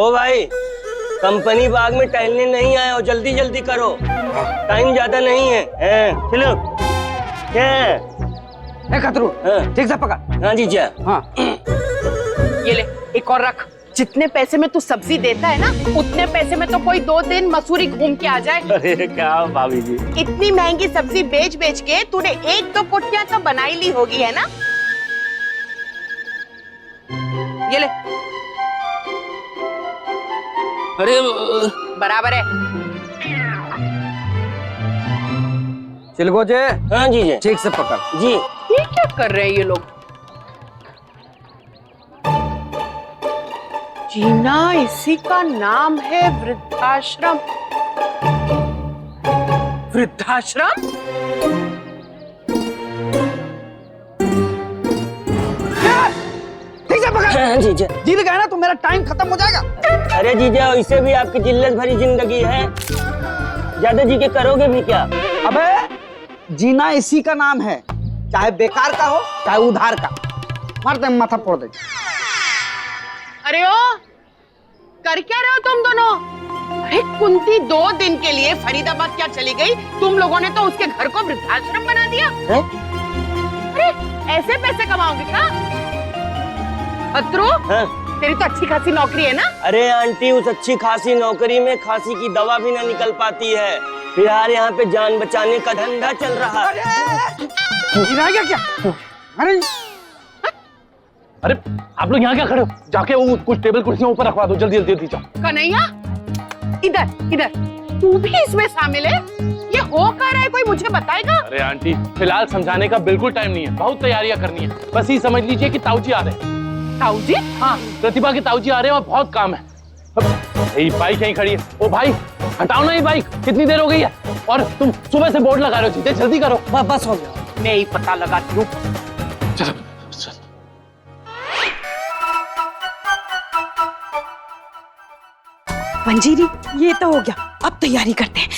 ओ भाई, कंपनी बाग में टहलने नहीं आए हो, जल्दी जल्दी करो, टाइम ज्यादा नहीं है। चलो क्या खतरू, ठीक से पकड़। हाँ जी जा। हाँ ये ले, एक और रख। जितने पैसे में तू सब्जी देता है ना, उतने पैसे में तो कोई 2 दिन मसूरी घूम के आ जाए। अरे क्या भाभी जी, इतनी महंगी सब्जी बेच बेच के तूने 1-2 पुट्टियां तो बना ही ली होगी, है ना? ये ले। अरे बराबर है। चिलगोजे, हाँ जी जी ठीक से पकड़। जी। ये क्या कर रहे हैं ये लोग? जीना, इसी का नाम है वृद्धाश्रम। वृद्धाश्रम? ठीक से पकड़। हाँ जीजा। जीत गया ना तो मेरा टाइम खत्म हो जाएगा। अरे जीजा, इससे भी आपकी जिल्लत भरी जिंदगी है, ज्यादा जी के करोगे भी क्या? अबे जीना इसी का नाम है, चाहे बेकार का हो चाहे उधार का। मार दे, माथा फोड़ दे। अरे ओ, कर क्या रहे हो तुम दोनों? अरे कुंती 2 दिन के लिए फरीदाबाद क्या चली गई? तुम लोगों ने तो उसके घर को वृद्धाश्रम बना दिया है? अरे ऐसे पैसे कमाओगे क्या? अत्रू, तेरी तो अच्छी खासी नौकरी है ना? अरे आंटी, उस अच्छी खासी नौकरी में खांसी की दवा भी ना निकल पाती है। फिलहाल यहाँ पे जान बचाने का धंधा चल रहा है। क्या? अरे अरे आप लोग यहाँ क्या खड़े हो? जाके वो कुछ टेबल कुर्सियां ऊपर रखवा दो, जल्दी जल्दी जाओ। कन्हैया, इधर इधर, तू भी इसमें शामिल है? ये हो क्या रहा है, कोई मुझे बताएगा? अरे आंटी, फिलहाल समझाने का बिल्कुल टाइम नहीं है, बहुत तैयारियां करनी है। बस ये समझ लीजिए कि ताऊजी आ रहे हैं। ताऊजी? हाँ, प्रतिभा के ताऊजी आ रहे हैं और बहुत काम है। ये बाइक यहीं खड़ी है। ओ भाई, हटाओ ना ये बाइक, कितनी देर हो गई है? और तुम सुबह से बोर्ड लगा रहे हो, चीजें जल्दी करो। बस हो गया। मैं ही पता लगाती हूँ। चलो। मंजीरी, ये तो हो गया, अब तैयारी करते हैं।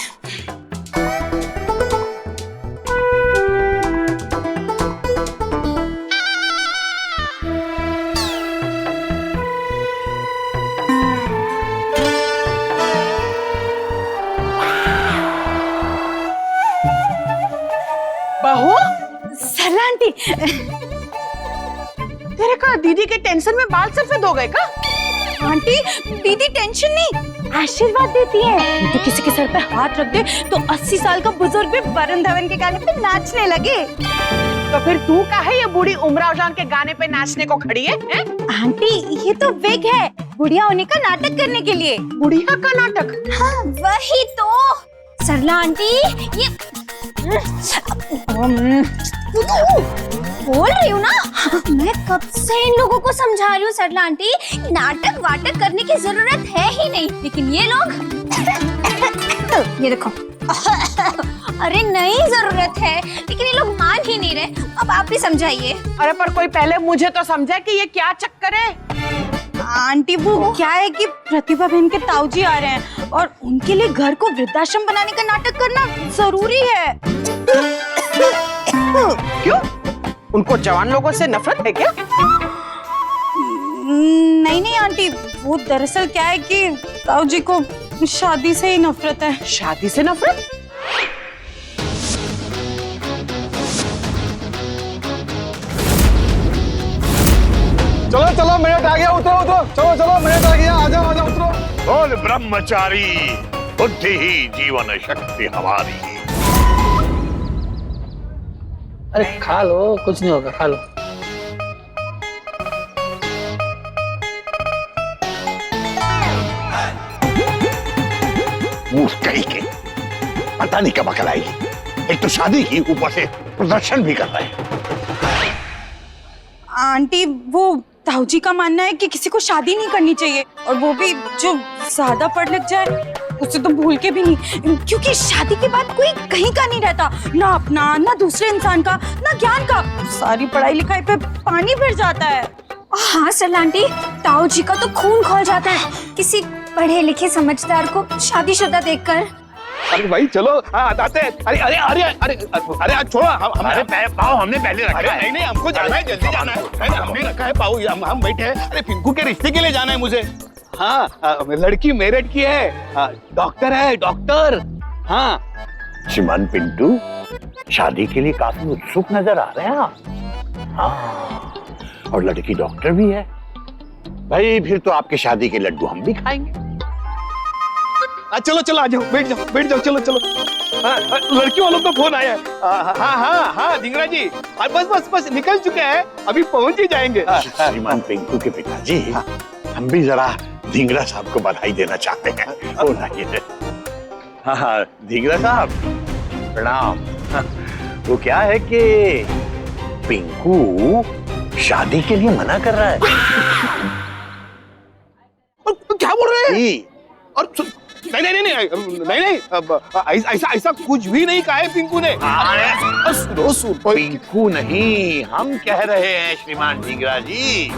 बहू, सरला आंटी, तेरे का दीदी के टेंशन में बाल सफेद हो गए का? आंटी दीदी टेंशन नहीं, आशीर्वाद देती है। तो किसी के सर पे हाथ रख दे तो 80 साल का बुजुर्ग भी वरुण धवन के गाने पे नाचने लगे। तो फिर तू काहे ये बूढ़ी उमराव जान के गाने पे नाचने को खड़ी है? आंटी ये तो विग है, बुढ़िया होने का नाटक करने के लिए। बुढ़िया का नाटक? हाँ वही तो। सरला आंटी ये बोल रही हूँ ना, मैं कब से इन लोगों को समझा रही हूँ सरला आंटी, नाटक वाटक करने की जरूरत है ही नहीं, लेकिन ये लोग ये देखो अरे नहीं जरूरत है, लेकिन ये लोग मान ही नहीं रहे। अब आप भी समझाइए। अरे पर कोई पहले मुझे तो समझा कि ये क्या चक्कर है। आंटी वो क्या है कि प्रतिभा बहन के ताऊजी आ रहे हैं और उनके लिए घर को वृद्धाश्रम बनाने का नाटक करना जरूरी है। क्यों? उनको जवान लोगों से नफरत है क्या? नहीं नहीं आंटी, वो दरअसल क्या है कि ताऊजी को शादी से ही नफरत है। शादी से नफरत? चलो चलो, मिनट आ गया, उतरो उतरो, चलो चलो, मिनट आ गया, आजा आजा उतरो। बोल ब्रह्मचारी, बुद्धि ही जीवन शक्ति हमारी। अरे खा लो, कुछ नहीं होगा, खा लो। कहीं के पता नहीं कब अकल आएगी। एक तो शादी की, ऊपर से प्रदर्शन भी कर रहे हैं। आंटी वो ताऊजी का मानना है कि किसी को शादी नहीं करनी चाहिए, और वो भी जो ज्यादा पढ़ लिख जाए उसे तो भूल के भी नहीं, क्योंकि शादी के बाद कोई कहीं का नहीं रहता, ना अपना ना दूसरे इंसान का ना ज्ञान का, सारी पढ़ाई लिखाई पे पानी फिर जाता है। हाँ सरला आंटी, ताऊजी का तो खून खौल जाता है किसी पढ़े लिखे समझदार को शादीशुदा देखकर। अरे भाई चलो, आते हैं। अरे अरे अरे अरे अरे आज छोड़ो, हमारे पाँव हमने पहले रखा है। नहीं नहीं, हमको जाना है, जल्दी जाना है। हमने रखा है पाँव, हम बैठे हैं। अरे पिंकू के रिश्ते के लिए जाना है मुझे। हाँ लड़की मेरठ की है, डॉक्टर है डॉक्टर। हाँ श्रीमान पिंटू शादी के लिए काफी उत्सुक नजर आ रहे हैं आप। हाँ और लड़की डॉक्टर भी है। भाई फिर तो आपके शादी के लड्डू हम भी खाएंगे। चलो चलो आ जाओ, बैठ जाओ, चलो चलो। लड़की वालों का फोन आया है। हाँ धिंगरा जी, बस निकल चुके हैं, अभी पहुंच ही जाएंगे। श्रीमान पिंटू के पिताजी, हम भी जरा धिंगरा साहब को बधाई देना चाहते हैं। फोन आइए। हाँ धिंगरा साहब प्रणाम। वो क्या है कि पिंकू शादी के लिए मना कर रहा है। क्या बोल रहे हैं? जी। और नहीं, ऐसा कुछ भी नहीं कहा है पिंकू ने। पिंकू नहीं, हम कह रहे हैं श्रीमान धिंगरा जी,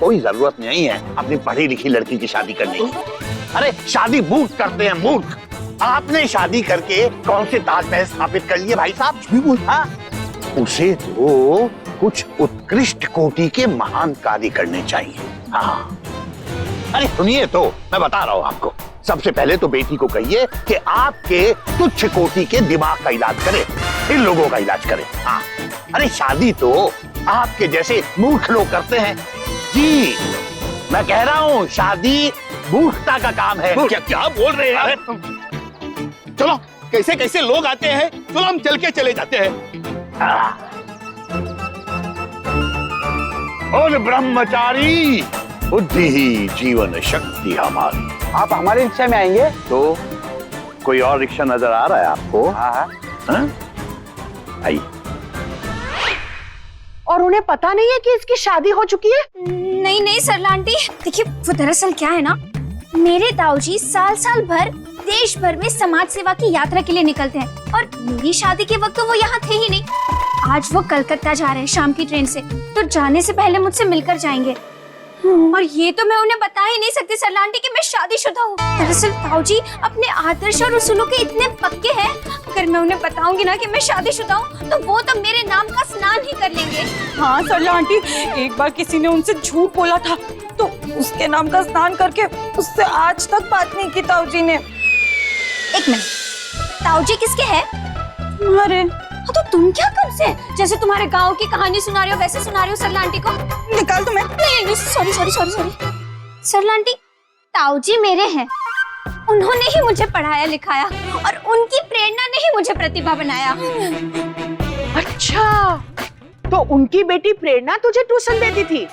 कोई जरूरत नहीं है अपनी पढ़ी लिखी लड़की की शादी करने की। अरे शादी मूर्ख करते हैं, मूर्ख। आपने शादी करके कौन से ताजमहल स्थापित कर लिए भाई साहब? भी बोला उसे तो कुछ उत्कृष्ट कोटि के महान कार्य करने चाहिए। हाँ अरे सुनिए तो, मैं बता रहा हूँ आपको। सबसे पहले तो बेटी को कहिए कि आपके तुच्छ कोटि के दिमाग का इलाज करे, फिर लोगों का इलाज करे। हाँ अरे शादी तो आपके जैसे मूर्ख लोग करते हैं। जी मैं कह रहा हूँ शादी मूर्खता का काम है। क्या बोल रहे हैं? चलो कैसे कैसे लोग आते हैं, चलो हम चल के चले जाते हैं। और ब्रह्मचारी बुद्धि ही जीवन शक्ति हमारी। आप हमारी रिक्शा में आएंगे? तो कोई और रिक्शा नजर आ रहा है आपको? हाँ आइए। और उन्हें पता नहीं है कि इसकी शादी हो चुकी है? नहीं नहीं सरला आंटी, देखिए वो दरअसल क्या है ना, मेरे ताऊजी साल साल भर देश भर में समाज सेवा की यात्रा के लिए निकलते हैं और मेरी शादी के वक्त तो वो यहाँ थे ही नहीं। आज वो कलकत्ता जा रहे हैं शाम की ट्रेन से, तो जाने से पहले मुझसे मिलकर जाएंगे। और ये तो मैं उन्हें बता ही नहीं सकती सरला आंटी कि मैं शादीशुदा हूँ। दरअसल ताऊजी अपने आदर्श और उसूलों के इतने पक्के हैं, अगर मैं उन्हें बताऊंगी ना कि मैं शादीशुदा हूँ तो वो तो मेरे नाम का स्नान ही कर लेंगे। हाँ सरला आंटी, एक बार किसी ने उनसे झूठ बोला था तो उसके नाम का स्नान करके उससे आज तक बात नहीं की ताऊजी ने। एक मिनट, ताऊजी किसके है? तुम्हारे। हाँ तो तुम क्या कब से जैसे तुम्हारे गांव की कहानी सुना रहे हो वैसे सुना रहे हो सरला आंटी को? निकाल तुम्हें। नहीं सॉरी सरला आंटी, ताऊजी मेरे हैं, उन्होंने ही मुझे पढ़ाया लिखाया और उनकी प्रेरणा ने ही मुझे प्रतिभा बनाया। अच्छा, तो उनकी बेटी प्रेरणा तुझे ट्यूशन देती थी?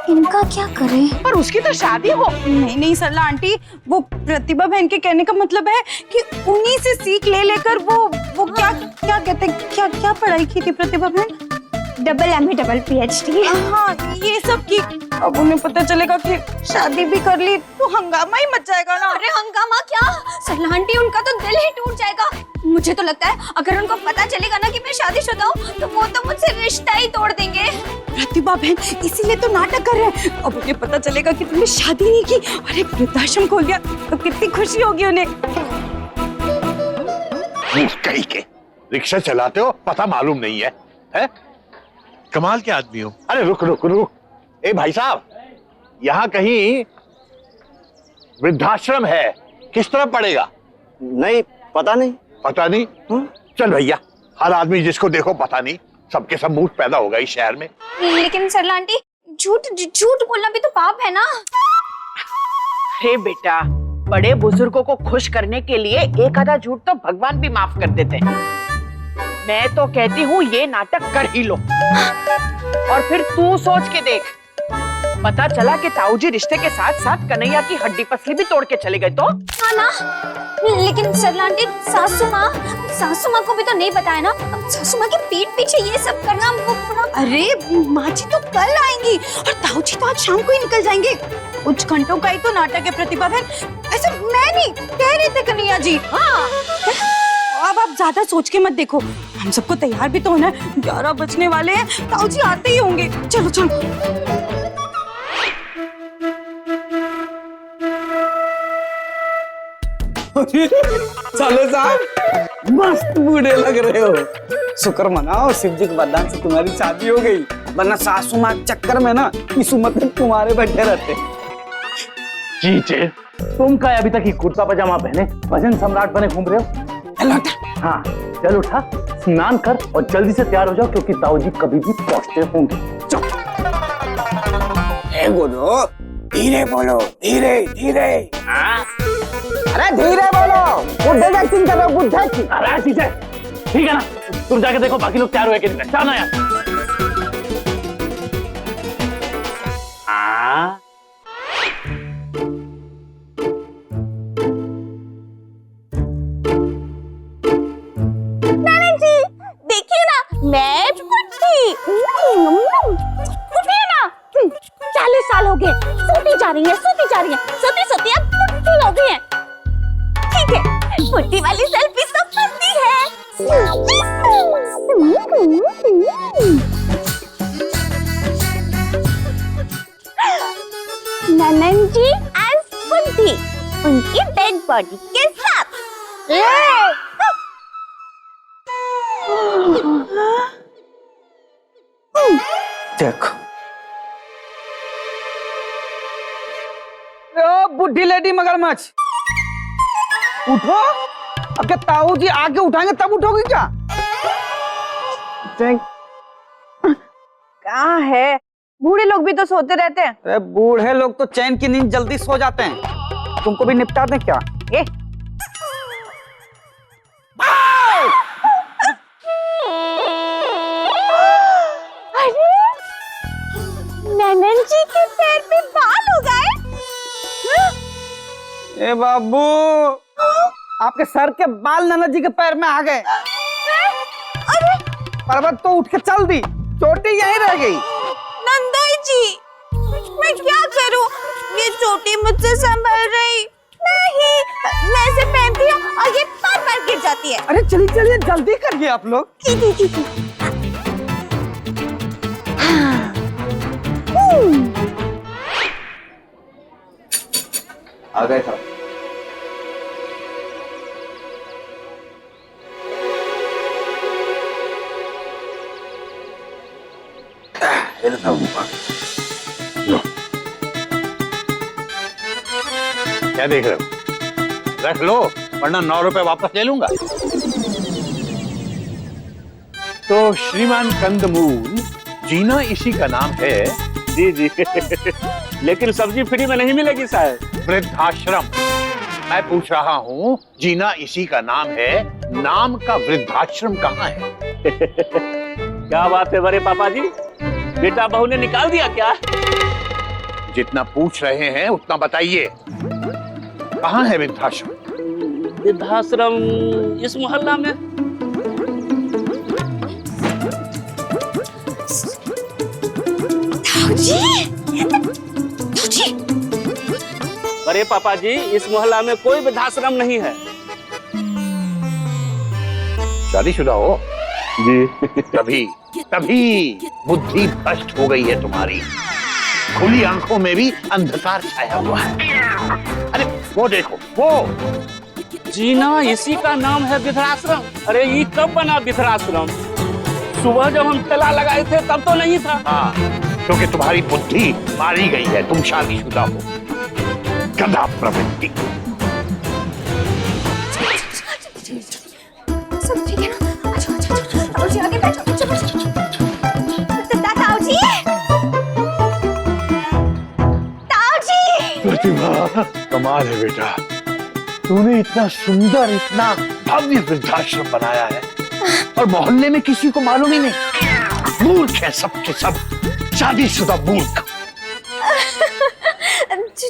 इनका क्या करें? पर उसकी तो शादी हो। नहीं सरला आंटी, वो प्रतिभा बहन के कहने का मतलब है कि उन्हीं से सीख ले लेकर वो क्या कहते हैं, क्या पढ़ाई की थी प्रतिभा बहन? Double MA double PhD। हाँ ये सब की। अब उन्हें पता चलेगा कि शादी भी कर ली तो हंगामा ही मच जाएगा ना। अरे हंगामा क्या सरला आंटी, उनका तो दिल ही टूट जाएगा। मुझे तो लगता है अगर उनको पता चलेगा ना कि मैं शादीशुदा हूँ तो वो तो मुझसे रिश्ता ही तोड़ देंगे। प्रतिभा बहन इसीलिए तो नाटक कर रहे हैं। अब उन्हें पता चलेगा कि तुमने शादी नहीं की और एक वृद्धाश्रम खोल दिया तो कितनी खुशी होगी उन्हें। कहीं के रिक्शा चलाते हो, पता मालूम नहीं है? कमाल के आदमी हो। अरे रुक रुक रुक, ए भाई साहब, यहाँ कहीं वृद्धाश्रम है, किस तरफ पड़ेगा? नहीं पता नहीं। पता नहीं? चल भैया, हर आदमी जिसको देखो पता नहीं, सबके सब मूर्ख पैदा होगा इस शहर में। लेकिन सरला आंटी, झूठ बोलना भी तो पाप है ना। हे बेटा, बड़े बुजुर्गों को खुश करने के लिए एक आधा झूठ तो भगवान भी माफ कर देते हैं। मैं तो कहती हूँ ये नाटक कर ही लो। और फिर तू सोच के देख, पता चला कि ताऊजी रिश्ते के साथ साथ कन्हैया की हड्डी पसली भी तोड़ के चले गए तो? हाँ ना, लेकिन सरला आंटी सासू माँ को भी तो नहीं बताया ना। अब सासू माँ के पीठ पीछे ये सब करना वो थोड़ा। अरे माँ जी तो कल आएंगी और ताऊजी तो आज शाम को ही निकल जाएंगे। कुछ घंटों का ही तो नाटक है प्रतिभा बहन, ऐसे मैं नहीं कह रहे थे कन्हैया जी। हाँ अब आप ज्यादा सोच के मत देखो, हम सबको तैयार भी तो होना है। 11 बजने वाले हैं, ताऊजी आते ही होंगे। चलो साले साहब मस्त बूढ़े लग रहे हो। शुक्र मनाओ शिव जी के वरदान से तुम्हारी शादी हो गई, वरना सासू माँ के चक्कर में ना इस उम्र में तुम्हारे बैठे रहते। चीचे, तुम का अभी तक ही कुर्ता पजामा पहने भजन सम्राट बने घूम रहे हो? हाँ, चल उठा, स्नान कर और जल्दी से तैयार हो जाओ क्योंकि ताऊजी कभी भी पहुंचते होंगे। गुरु धीरे बोलो, धीरे धीरे। अरे धीरे बोलो, बुढ़े की एक्टिंग कर रहे हो, बुढ़े की। अरे चीचे, ठीक है ना, तुम जाके देखो बाकी लोग तैयार हुए कि नहीं। जाना यार। देखिए ना, मैं बुढ़ी। उठिए ना, 40 साल हो गए, सोती जा रही है, सोती जा रही है, सोती सोती अब बुढ़ी हो गई है। ठीक है, बुढ़ी वाली सेल्फी तो बनती है। ननन जी एज बुढ़ी, उनकी डेड बॉडी के साथ। देखो, ओ बुढ़ी लेडी मगरमच्छ, उठो। अब क्या ताऊ जी आके उठाएंगे तब उठोगी क्या? कहाँ है? बूढ़े लोग भी तो सोते रहते हैं। अरे बूढ़े लोग तो चैन की नींद जल्दी सो जाते हैं, तुमको भी निपटा दें क्या? ननन जी के पैर पे बाल हो गए। ए बाबू, आपके सर के बाल नन्ना जी के पैर में आ गए। पर्वत तो उठ के चल दी, चोटी यहीं रह गई। नंदोई जी, मैं क्या करूं? ये चोटी मुझसे संभल रही नहीं। मैं इसे पहनती हूँ और ये बार-बार गिर जाती है। अरे चलिए चलिए, जल्दी करिए आप लोग। आ गए साहब। क्या देख रहे हो? रख लो, वरना 9 रुपए वापस ले लूंगा। तो श्रीमान कंदमूल, जीना इसी का नाम है। जी जी। लेकिन सब्जी फ्री में नहीं मिलेगी साहब। वृद्धाश्रम। मैं पूछ रहा हूँ, जीना इसी का नाम है, नाम का वृद्धाश्रम कहाँ है? क्या बात है बड़े पापा जी, बेटा बहू ने निकाल दिया क्या? जितना पूछ रहे हैं उतना बताइए, कहाँ है वृद्धाश्रम? वृद्धाश्रम इस मोहल्ला में। बड़े पापा जी, इस मोहल्ला में कोई वृद्धाश्रम नहीं है। शादीशुदा हो? जी। तभी बुद्धि भ्रष्ट हो गई है तुम्हारी। खुली आंखों में भी अंधकार छाया हुआ है। अरे वो देखो, वो जीना इसी का नाम है वृद्धाश्रम। अरे ये कब बना वृद्धाश्रम? सुबह जब हम तला लगाए थे तब तो नहीं था। हाँ, क्योंकि तुम्हारी बुद्धि मारी गई है, तुम शादीशुदा हो। गधा प्रवृत्ति। सब ठीक है ना? ताऊजी आगे बैठो। ताऊजी, ताऊजी। प्रतिभा, कमाल है बेटा, तूने इतना सुंदर, इतना भव्य वृद्धाश्रम बनाया है और मोहल्ले में किसी को मालूम ही नहीं। मूर्ख है सब के सब, शादीशुदा मूर्ख।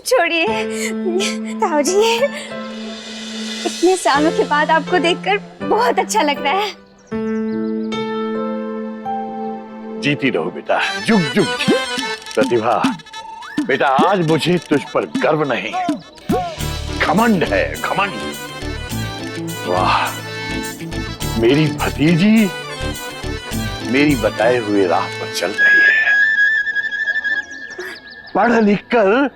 छोड़िए ताऊजी, इतने सालों के बाद आपको देखकर बहुत अच्छा लग रहा है। जीती रहो बेटा, जुग जुग। प्रतिभा बेटा, आज मुझे तुझ पर गर्व नहीं, घमंड है, घमंड। वाह, मेरी भतीजी मेरी बताए हुए राह पर चल रही है। पढ़ लिख कर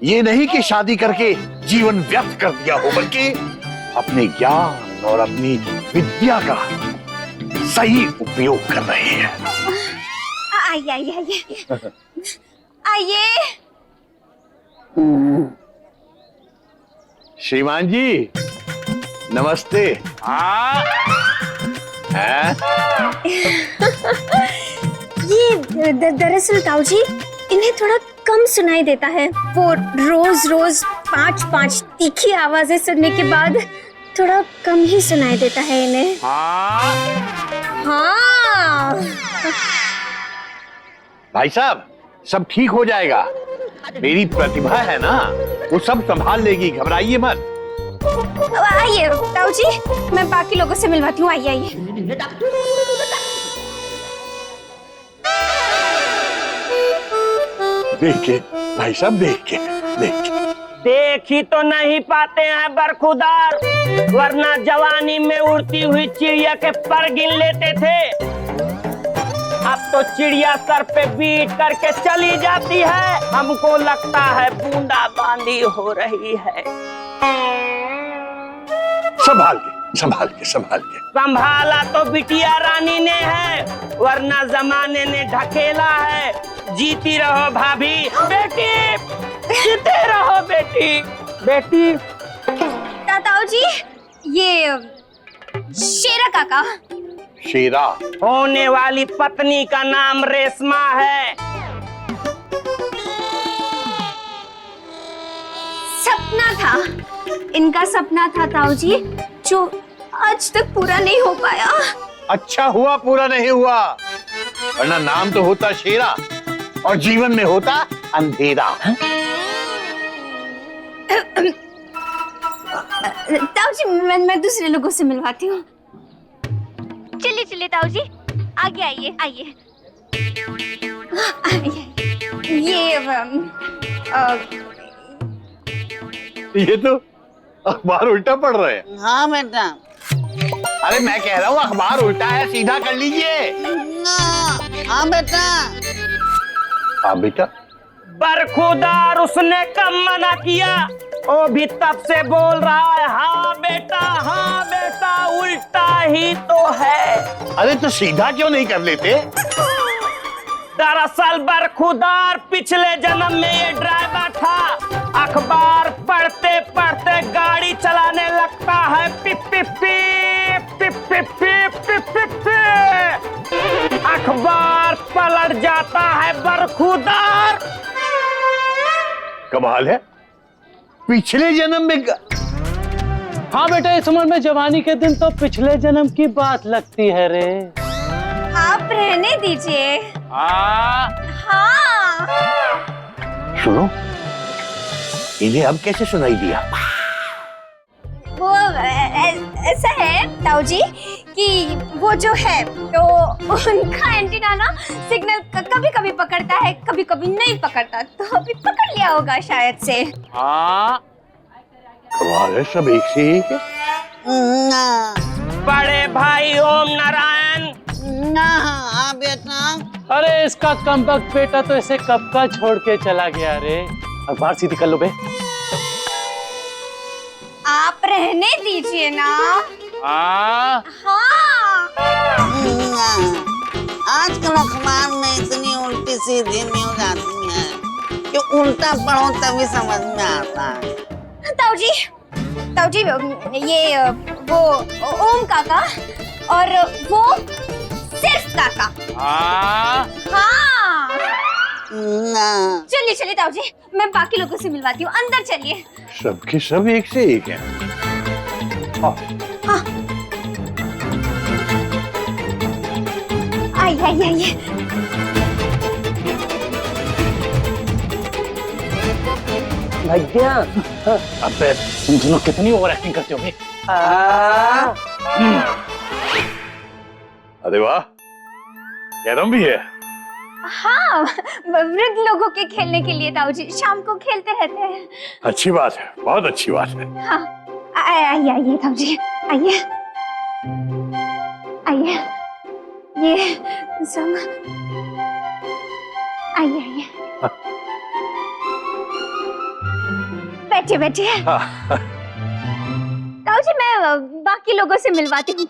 ये नहीं कि शादी करके जीवन व्यर्थ कर दिया हो, बल्कि अपने ज्ञान और अपनी विद्या का सही उपयोग कर रही है। आइए आइए आइए आइए। श्रीमान जी नमस्ते। हाँ ये दरअसल ताऊजी इन्हें थोड़ा कम सुनाई देता है। वो रोज रोज 5-5 तीखी आवाजें सुनने के बाद थोड़ा कम ही सुनाई देता है इन्हें। हाँ भाई साहब सब ठीक हो जाएगा। मेरी प्रतिभा है ना, वो सब संभाल लेगी, घबराइए मत। आइए ताऊजी, मैं बाकी लोगों से मिलवाती हूँ। आइए आइए। देखिए भाई साहब, देखिए देख ही तो नहीं पाते हैं बरखुदार, वरना जवानी में उड़ती हुई चिड़िया के पर गिन लेते थे। अब तो चिड़िया सर पे बीट करके चली जाती है, हमको लगता है बूंदाबांदी हो रही है। संभाल के संभाल के संभाल के। संभाला तो बिटिया रानी ने है, वरना जमाने ने ढकेला है। जीती रहो भाभी। बेटी जीते रहो बेटी। बेटी ताऊजी, ये शेरा काका। शेरा होने वाली पत्नी का नाम रेशमा है। सपना था, इनका सपना था ताऊजी, जो आज तक पूरा नहीं हो पाया। अच्छा हुआ पूरा नहीं हुआ, वरना नाम तो होता शेरा और जीवन में होता अंधेरा। ताऊजी मैं दूसरे लोगों से मिलवाती हूँ। चलिए चलिए ताऊजी, आगे आइए आइए। ये तो अखबार उल्टा पढ़ रहे हैं। हाँ बेटा। अरे मैं कह रहा हूँ अखबार उल्टा है, सीधा कर लीजिए। हाँ बेटा। हाँ बेटा। बरखुदार उसने कम मना किया, वो भी तब से बोल रहा है हाँ बेटा उल्टा ही तो है। अरे तो सीधा क्यों नहीं कर लेते? दरअसल बरखुदार पिछले जन्म में ये ड्राइवर था। अखबार पढ़ते पढ़ते गाड़ी चलाने लगता है। पिप पिप पिप पिप पिप पिप पिप पिप पिप। अखबार पलट जाता है बरखुदार। कमाल है, पिछले जन्म में हाँ बेटा, इस उम्र में जवानी के दिन तो पिछले जन्म की बात लगती है रे। आप रहने दीजिए। हाँ। सुनो, इन्हें अब कैसे सुनाई दिया? वो ऐसा है ताऊजी कि वो जो है तो उनका एंटीना ना सिग्नल कभी कभी पकड़ता है, कभी कभी नहीं पकड़ता, तो अभी पकड़ लिया होगा शायद से। हाँ कमाल है, सब एक से एक है। बड़े भाई ओम नारायण। हाँ बेटा। अरे इसका कमबख्त बेटा तो इसे कब का छोड़ के चला गया रे। अखबार सीधी कर लो बे। आप रहने दीजिए ना। हाँ आजकल अखबार में इतनी उल्टी सीधी न्यूज आती है कि उल्टा पढ़ो तभी समझ में आता है। ताऊजी ये वो ओम काका और वो सिर्फ काका। हाँ। चलिए चलिए ताऊजी, मैं बाकी लोगों से मिलवाती हूँ, अंदर चलिए। सबके सब एक से एक हैं। आइए। भैया अबे तुम दोनों कितनी ओवर एक्टिंग करते हो बे। अरे वाह, कैरम भी है। हाँ, वृद्ध लोगों के खेलने के लिए ताऊजी, शाम को खेलते रहते हैं। अच्छी बात है, बहुत अच्छी बात है। हाँ, आइए ताऊजी, आइए। ये सब आइए। बैठिए। ताऊजी मैं बाकी लोगों से मिलवाती हूँ।